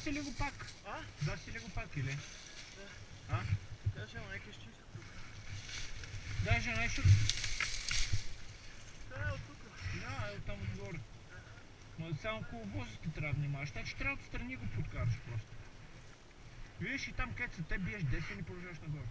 Даси ли го пак? А? Даси ли го пак или? Да. А? Даже майка ще се тук. Даже нещо... Да, е от тук. Да, е оттам отгоре. Но само коловозите трябва да внимаваш. Значи трябва отстрани го подкараш просто. Виж и там където са те биеш 10 и продължаваш нагоре.